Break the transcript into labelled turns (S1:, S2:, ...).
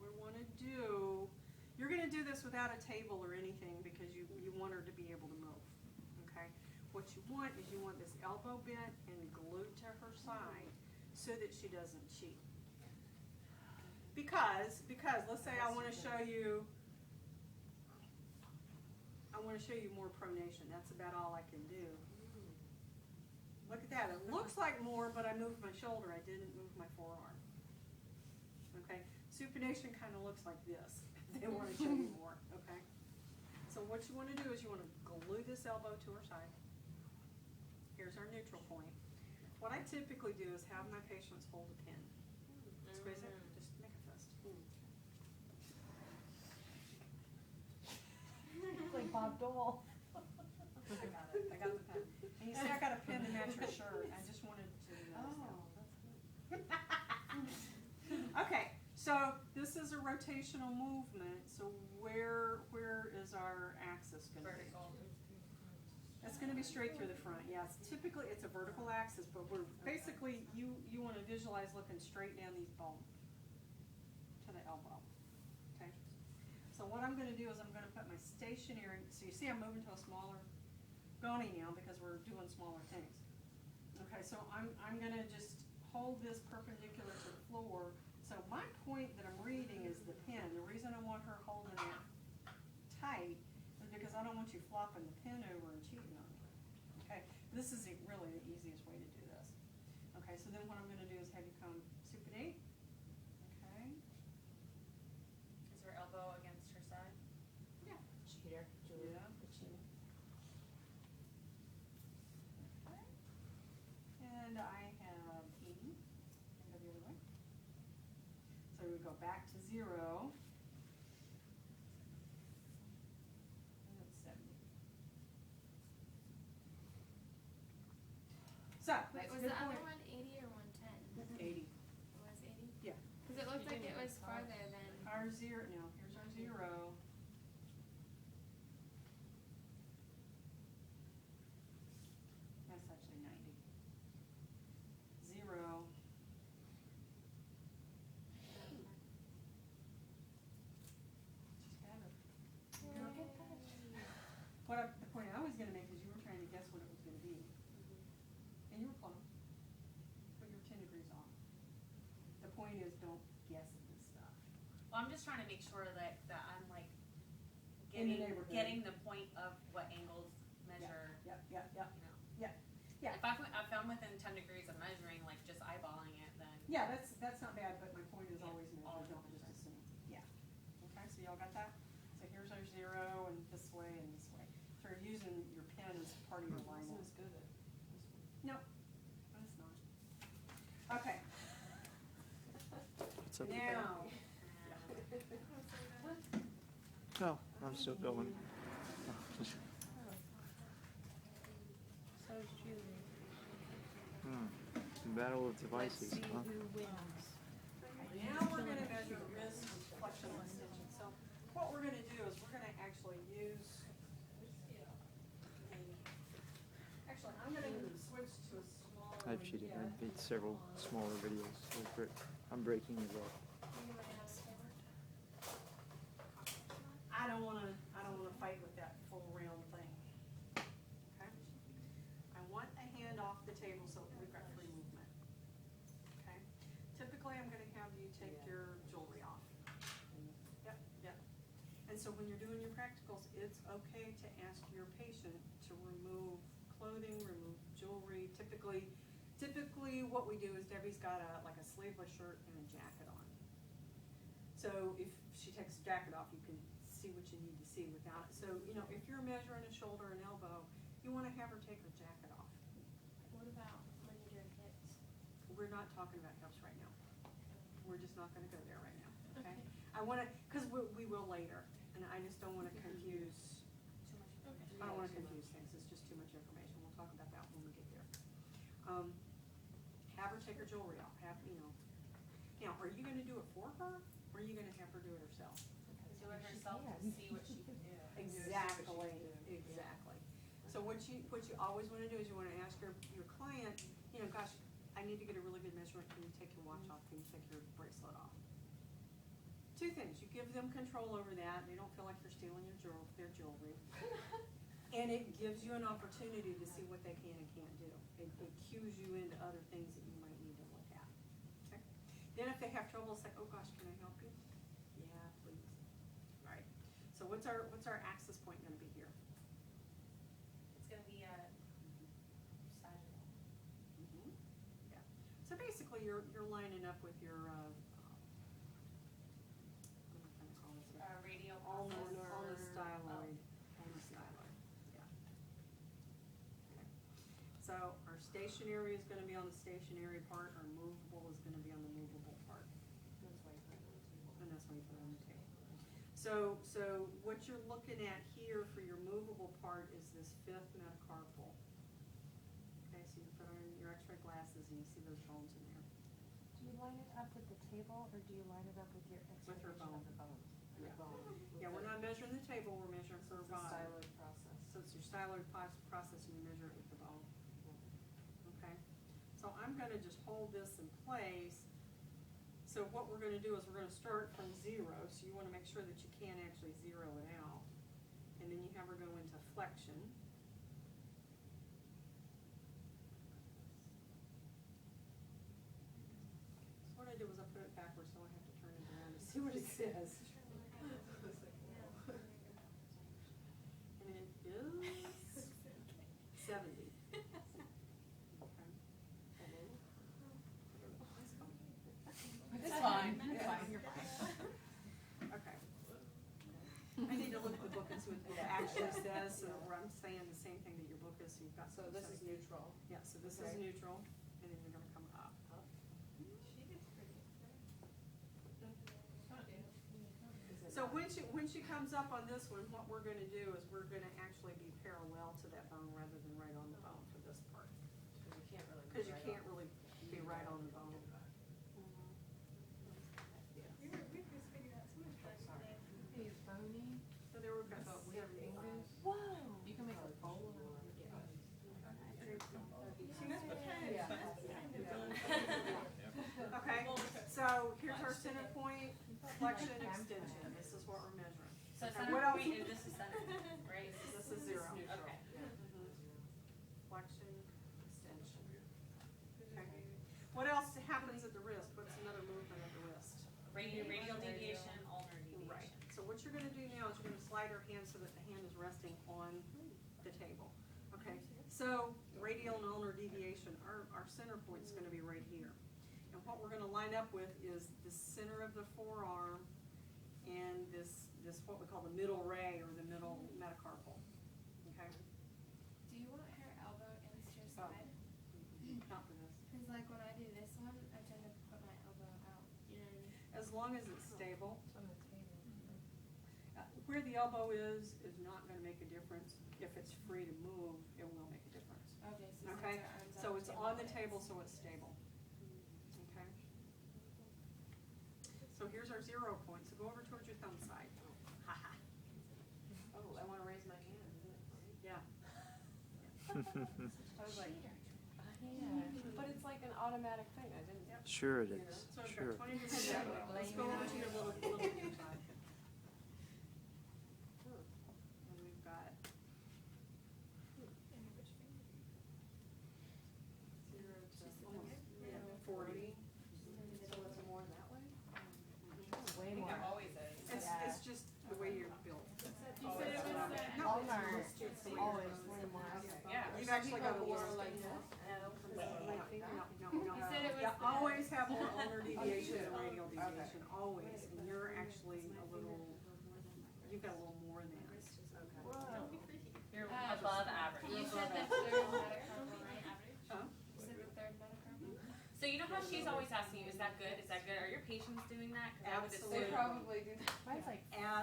S1: we want to do, you're going to do this without a table or anything because you want her to be able to move, okay? What you want is you want this elbow bent and glued to her side so that she doesn't cheat. Because let's say I want to show you more pronation. That's about all I can do. Look at that. It looks like more, but I moved my shoulder. I didn't move my forearm. Okay? Supination kind of looks like this. They want to show you more. Okay? So what you want to do is you want to glue this elbow to her side. Here's our neutral point. What I typically do is have my patients hold a pin. Squeeze it. Just make a fist.
S2: Like Bob Dole.
S1: I got it. I got the pen. And you see I got a pin to match your shirt. I just wanted to Okay, so this is a rotational movement. So where is our axis going to be?
S3: Vertical.
S1: It's going to be straight through the front. Yes, typically it's a vertical axis, but we're basically you want to visualize looking straight down these bones to the elbow. Okay. So what I'm going to do is I'm going to put my stationary. So you see, I'm moving to a smaller Goni now because we're doing smaller things. Okay, so I'm going to just hold this perpendicular to the floor. So my point that I'm reading is the pin. The reason I want her holding it tight is because I don't want you flopping the pin over and cheating on me. Okay, this is really the easiest way to do this. Okay, so then what I'm going to do is have you come supinate. Okay.
S3: Is her elbow against her side?
S1: Yeah.
S2: Cheater. Julia.
S1: Yeah.
S2: The cheater.
S1: Okay. And I have 80. And go the other way. So we go back to 0. And that's 70. So,
S4: Wait,
S1: that's
S4: was
S1: a good
S4: the other
S1: point.
S4: one 80 or 110?
S1: 80.
S4: It was 80?
S1: Yeah.
S4: Because it looked like it was farther than.
S1: Our 0, now here's our 0. That's actually 90. 0. She's got it. The point I was going to make is you were trying to guess what it was going to be. And you were close. But you were 10 degrees off. The point is don't guess at this stuff.
S3: Well, I'm just trying to make sure that I'm like
S1: In the
S3: getting
S1: neighborhood.
S3: getting the point of what angles measure.
S1: Yeah,
S3: You know.
S1: yeah. Yeah.
S3: If I'm within 10 degrees of measuring, like just eyeballing it, then
S1: Yeah, that's not bad, but my point is
S3: Yeah,
S1: always measure,
S3: always
S1: don't just
S3: measure.
S1: assume. Yeah. Okay, so y'all got that? So here's our 0 and this way and this way. So you're using your pen as part of your line.
S2: This is good at this one.
S1: No, it's not. Okay,
S5: What's up with that?
S1: now,
S5: Oh, I'm still going.
S2: So's Julie.
S5: Battle of
S2: Let's
S5: devices,
S2: see
S5: huh?
S2: who wins.
S1: now we're gonna measure wrist flexion and stitching. So what we're gonna do is we're gonna actually use, actually, I'm gonna switch to a smaller.
S5: I've cheated. I've made several smaller videos. I'm breaking it up.
S1: I don't wanna fight with that full round thing. Okay? I want a hand off the table so we've got free movement. Okay? Typically, I'm gonna have you take your jewelry off. Yep, yep. And so when you're doing your practicals, it's okay to ask your patient to remove clothing, remove jewelry. Typically what we do is Debbie's got like a sleeveless shirt and a jacket on. So if she takes the jacket off, you can see what you need to see without it. So, if you're measuring a shoulder and elbow, you want to have her take her jacket off.
S4: What about when you're doing hips?
S1: We're not talking about hips right now. We're just not going to go there right now, okay?
S4: Okay.
S1: I want to, because we will later, and I just don't want to confuse,
S3: too much
S4: Okay.
S3: information.
S1: I don't want to confuse things. It's just too much information. We'll talk about that when we get there. Have her take her jewelry off. Now, are you going to do it for her, or are you going to have her do it herself?
S3: Do it herself to see what she can do.
S1: Exactly, exactly. So what you always want to do is you want to ask your client, gosh, I need to get a really good measurement. Can you take your watch off? Can you take your bracelet off? 2 things. things. You give them control over that. They don't feel like you're stealing their jewelry. And it gives you an opportunity to see what they can and can't do. It cues you into other things that you might need to look at. Okay? Then if they have trouble, say, oh gosh, can I help you? Yeah, please. All right. So what's our access point going to be here?
S3: It's gonna be sagittal.
S1: Yeah. So basically, you're lining up with your what am I trying to call this?
S3: Radial
S1: Ulnar
S3: process.
S1: styloid. Ulnar styloid. Yeah. Okay. So our stationary is going to be on the stationary part. Our movable is going to be on the movable part.
S2: That's why you put it on the table.
S1: And that's why you put it on the table. So what you're looking at here for your movable part is this fifth metacarpal. Okay, so you put on your x-ray glasses and you see those bones in there.
S2: Do you line it up with the table, or do you line it up with your
S1: With her
S2: excavation
S1: bone.
S2: of the bones?
S1: Yeah.
S2: Your bone.
S1: Yeah, we're not measuring the table, we're measuring
S2: So
S1: her
S2: it's a
S1: bone.
S2: styloid process.
S1: So it's your styloid process and you measure it with the bone. Okay? So I'm gonna just hold this in place. So what we're gonna do is we're gonna start from 0, so you wanna make sure that you can actually zero it out. And then you have her go into flexion. So what I did was I put it backwards, so I have to turn it around to see what it says. And it is 70. Okay.
S2: It's fine, it's fine, you're fine.
S1: Okay. I need to look at the book and see what the book actually says, so that I'm saying the same thing that your book is, so you've got.
S2: So this is neutral.
S1: Yeah, so this is
S2: Okay.
S1: neutral, and then you're gonna come up.
S2: Is it
S1: So
S2: not?
S1: when she comes up on this one, what we're gonna do is we're gonna actually be parallel to that bone rather than right on the bone for this part.
S2: Because you can't really. be
S1: Cause you
S2: right
S1: can't
S2: on.
S1: really be right on the bone. So there we've got about
S2: Whoa. You can make a bowl of it.
S1: Okay, so here's our center point, flexion, extension. This is what we're measuring.
S3: So
S1: Okay,
S3: center
S1: what else?
S3: point, and this is center, right?
S1: This is 0.
S3: Okay.
S1: Flexion, extension. Okay. What else happens at the wrist? What's another movement at the wrist?
S3: Radial deviation, ulnar deviation.
S1: Right. So what you're gonna do now is you're gonna slide her hand so that the hand is resting on the table. Okay, so radial and ulnar deviation, our center point is gonna be right here. And what we're gonna line up with is the center of the forearm and this what we call the middle ray or the middle metacarpal. Okay?
S4: Do you want her elbow against your
S1: Oh.
S4: side?
S1: Not for this.
S4: Cause like when I do this one, I tend to put my elbow out, you know what I mean?
S1: As long as it's stable.
S2: It's on the table.
S1: Where the elbow is not gonna make a difference. If it's free to move, it will make a difference.
S4: Okay, so
S1: Okay,
S4: since our arms
S1: so
S4: out
S1: it's on the table,
S4: it's-
S1: so it's stable. Okay? So here's our 0 point, so go over towards your thumb side. Ha-ha.
S2: Oh, I wanna raise my hand, isn't it?
S1: Yeah.
S2: I was like, yeah, but it's like an automatic thing, I didn't.
S1: Yep.
S5: Sure it
S1: So
S5: is,
S1: we've
S5: sure.
S1: got 20 degrees that way. Let's go over to your little side. And we've got 0 to almost 40.
S2: So it's more that way?
S3: I
S2: Way
S3: think
S2: more.
S3: there always is.
S1: It's just the way you're built.
S4: You said it was
S1: No,
S2: Ulnar,
S1: it's just the way
S2: always
S1: you're
S2: way
S1: built.
S2: more.
S3: Yeah.
S1: You've actually got a
S2: People
S1: little
S2: were like
S1: like
S2: this, and it opens
S1: No,
S2: up
S1: no,
S2: like that.
S1: no.
S4: You said it was
S1: You
S4: the-
S1: always have more ulnar deviation and
S2: Oh,
S1: radial
S2: okay.
S1: deviation, always, and you're actually a little, you've got a little more than that.
S2: Whoa.
S3: You're above average.
S4: You said the third metacarpal, right?
S1: Huh?
S4: You said the third metacarpal?
S3: So you know how she's always asking you, is that good? Is that good? Are your patients doing that? 'Cause I would assume-
S1: Absolutely.
S2: They probably do that. Mine's like
S1: As